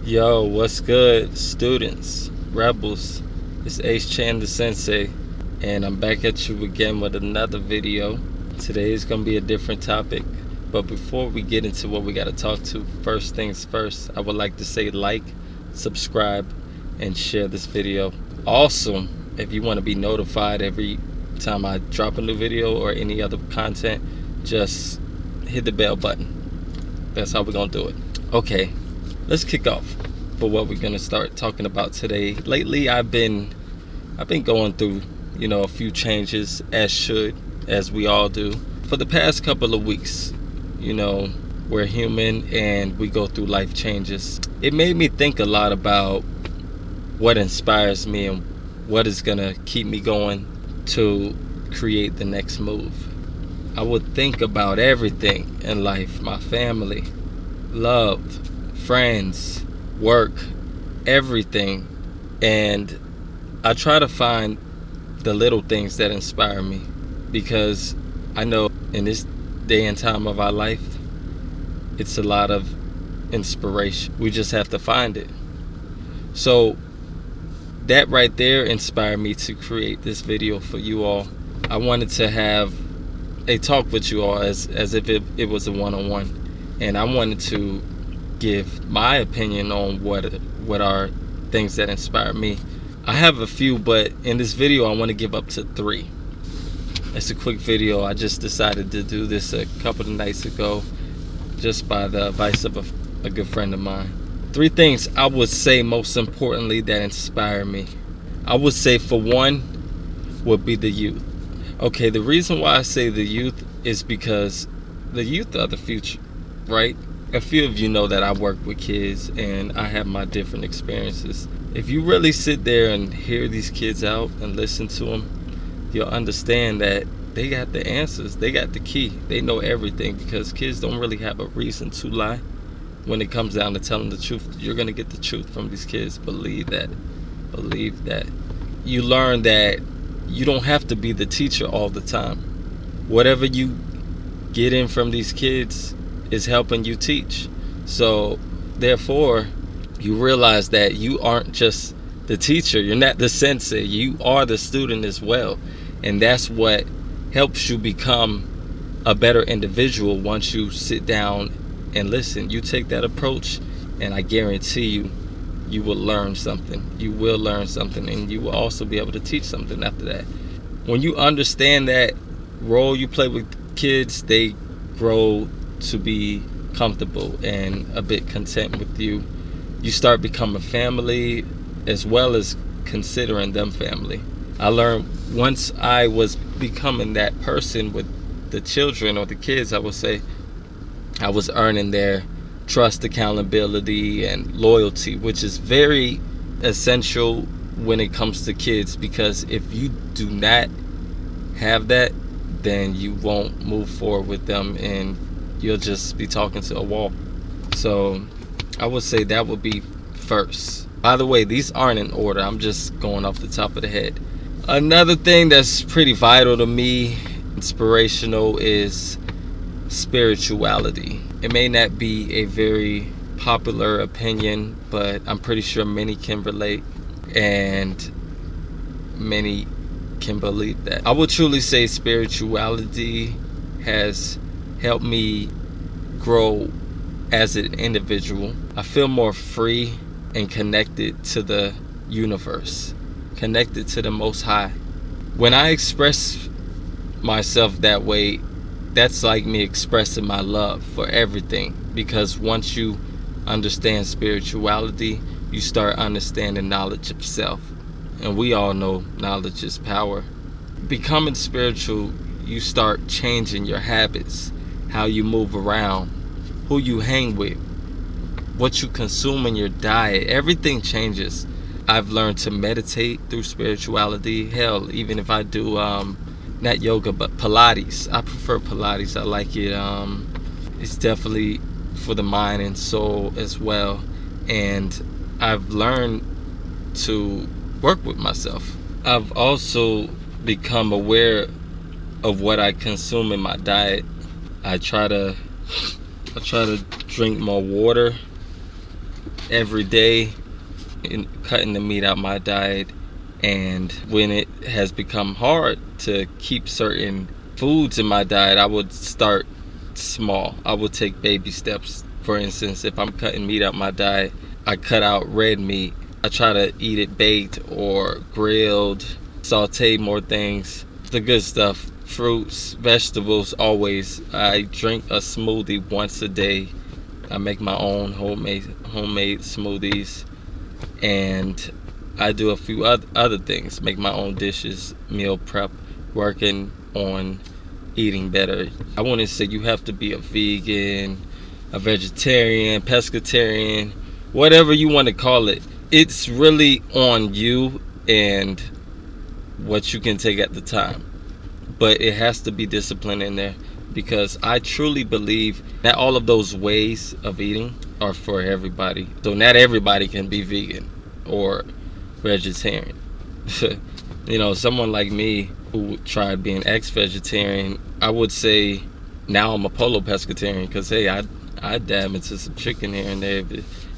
Yo, what's good, students, rebels? It's Ace Chan the Sensei, and I'm back at you again with another video. Today is going to be a different topic, but before we get into what we got to talk to, first things first, I would like to say like, subscribe, and share this video. Also, if you want to be notified every time I drop a new video or any other content, just hit the bell button. That's how we're going to do it. Okay. Let's kick off for what we're gonna start talking about today. Lately, I've been going through, a few changes, as we all do. For the past couple of weeks, we're human and we go through life changes. It made me think a lot about what inspires me and what is gonna keep me going to create the next move. I would think about everything in life: my family, love, friends, work, everything, and I try to find the little things that inspire me, because I know in this day and time of our life, it's a lot of inspiration. We just have to find it. So that right there inspired me to create this video for you all. I wanted to have a talk with you all as if it was a one-on-one, and I wanted to give my opinion on what are things that inspire me. I have a few, but in this video I want to give up to 3. It's a quick video. I just decided to do this a couple of nights ago, just by the advice of a good friend of mine. 3 things I would say most importantly that inspire me. I would say, for one, would be the youth. Okay, the reason why I say the youth is because the youth are the future, right? A few of you know that I work with kids and I have my different experiences. If you really sit there and hear these kids out and listen to them, you'll understand that they got the answers. They got the key. They know everything, because kids don't really have a reason to lie. When it comes down to telling the truth, you're going to get the truth from these kids. Believe that. Believe that. You learn that you don't have to be the teacher all the time. Whatever you get in from these kids is helping you teach. So therefore, you realize that you aren't just the teacher, you're not the sensei, you are the student as well. And that's what helps you become a better individual. Once you sit down and listen, you take that approach, and I guarantee you will learn something. You will learn something, and you will also be able to teach something after that. When you understand that role you play with kids, they grow to be comfortable and a bit content with you. You start becoming family, as well as considering them family. I learned once I was becoming that person with the children or the kids, I would say I was earning their trust, accountability, and loyalty, which is very essential when it comes to kids, because if you do not have that, then you won't move forward with them and you'll just be talking to a wall. So I would say that would be first. By the way, these aren't in order. I'm just going off the top of the head. Another thing that's pretty vital to me, inspirational, is spirituality. It may not be a very popular opinion, but I'm pretty sure many can relate and many can believe that. I would truly say spirituality has helped me grow as an individual. I feel more free and connected to the universe, connected to the Most High. When I express myself that way, that's like me expressing my love for everything, because once you understand spirituality, you start understanding knowledge of self, and we all know knowledge is power. Becoming spiritual, you start changing your habits, how you move around, who you hang with, what you consume in your diet. Everything changes. I've learned to meditate through spirituality. Hell, even if I do not yoga but Pilates, I prefer Pilates. I like it. It's definitely for the mind and soul as well. And I've learned to work with myself. I've also become aware of what I consume in my diet. I try to drink more water. every day in cutting the meat out my diet. And when it has become hard to keep certain foods in my diet, I would start small. I would take baby steps. For instance, if I'm cutting meat out my diet, I cut out red meat. I try to eat it baked or grilled, saute more things, the good stuff, fruits, vegetables, always. I drink a smoothie once a day. I make my own homemade smoothies, and I do a few other things, make my own dishes, meal prep, working on eating better. I wouldn't say you have to be a vegan, a vegetarian, pescatarian, whatever you want to call it. It's really on you and what you can take at the time. But it has to be discipline in there, because I truly believe that all of those ways of eating are for everybody. So not everybody can be vegan or vegetarian. Someone like me who tried being ex-vegetarian, I would say now I'm a polo pescatarian, because hey, I dab into some chicken here and there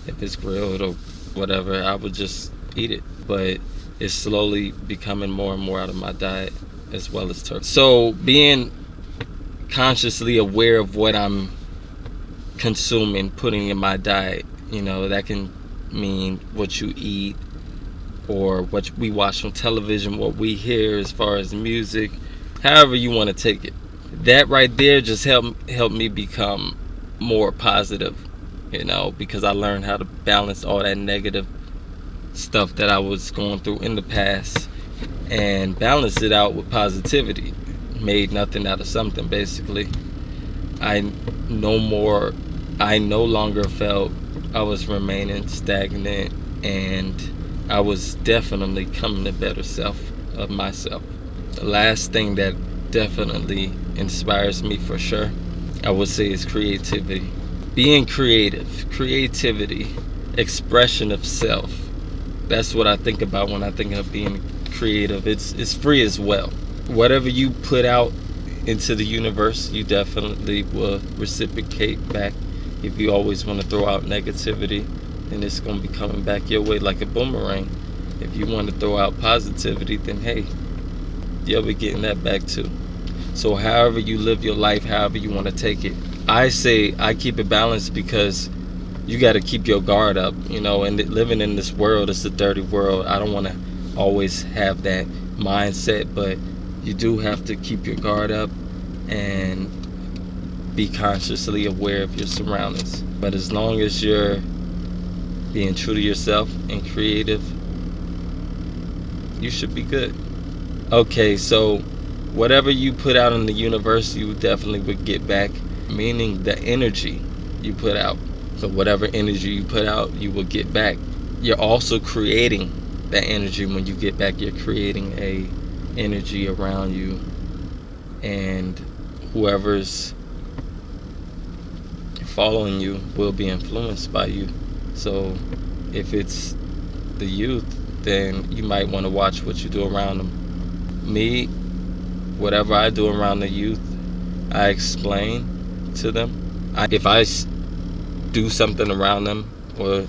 if it's grilled or whatever. I would just eat it, but it's slowly becoming more and more out of my diet, as well as turkey. So being consciously aware of what I'm consuming, putting in my diet, that can mean what you eat, or what we watch on television, what we hear as far as music, however you want to take it. That right there just helped me become more positive, because I learned how to balance all that negative stuff that I was going through in the past and balance it out with positivity. Made nothing out of something, basically. I no longer felt I was remaining stagnant, and I was definitely coming a better self of myself. The last thing that definitely inspires me for sure, I would say, is creativity. Being creativity, expression of self. That's what I think about when I think of being creative. It's free as well. Whatever you put out into the universe, you definitely will reciprocate back. If you always want to throw out negativity, then it's going to be coming back your way like a boomerang. If you want to throw out positivity, then hey, you'll be getting that back too. So however you live your life, however you want to take it, I say I keep it balanced, because you got to keep your guard up, and living in this world, it's a dirty world. I don't want to always have that mindset, but you do have to keep your guard up and be consciously aware of your surroundings. But as long as you're being true to yourself and creative, you should be good. Okay, so whatever you put out in the universe, you definitely would get back, meaning the energy you put out. So whatever energy you put out, you will get back. You're also creating that energy. When you get back, you're creating a energy around you, and whoever's following you will be influenced by you. So if it's the youth, then you might want to watch what you do around them. Me, whatever I do around the youth, I explain to them. If I do something around them, or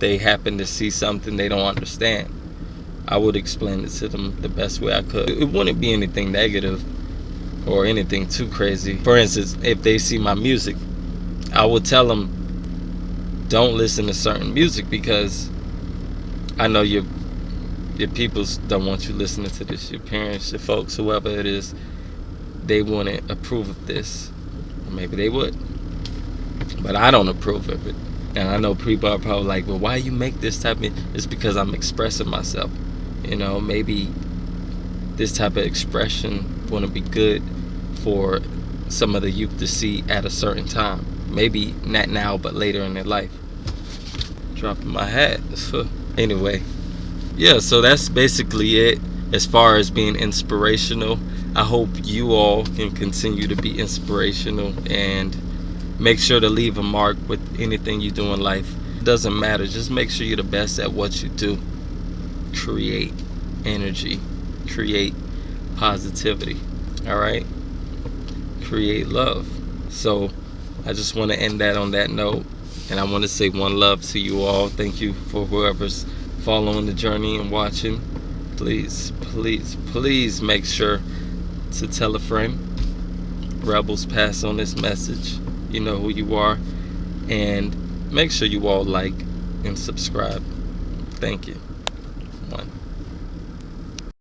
they happen to see something they don't understand, I would explain it to them the best way I could. It wouldn't be anything negative or anything too crazy. For instance, if they see my music, I would tell them, don't listen to certain music, because I know your peoples don't want you listening to this. Your parents, your folks, whoever it is, they wouldn't approve of this. Or maybe they would, but I don't approve of it. And I know people are probably like, well, why you make this type of... It's because I'm expressing myself. Maybe this type of expression wouldn't be good for some of the youth to see at a certain time. Maybe not now, but later in their life. Dropping my hat. Anyway, yeah, so that's basically it as far as being inspirational. I hope you all can continue to be inspirational, and make sure to leave a mark with anything you do in life. It doesn't matter, just make sure you're the best at what you do. Create energy, create positivity, all right? Create love. So I just want to end that on that note, And I want to say one love to you all. Thank you for whoever's following the journey and watching. Please, please, please make sure to tell a friend. Rebels, pass on this message. You know who you are. And make sure you all like and subscribe. Thank you.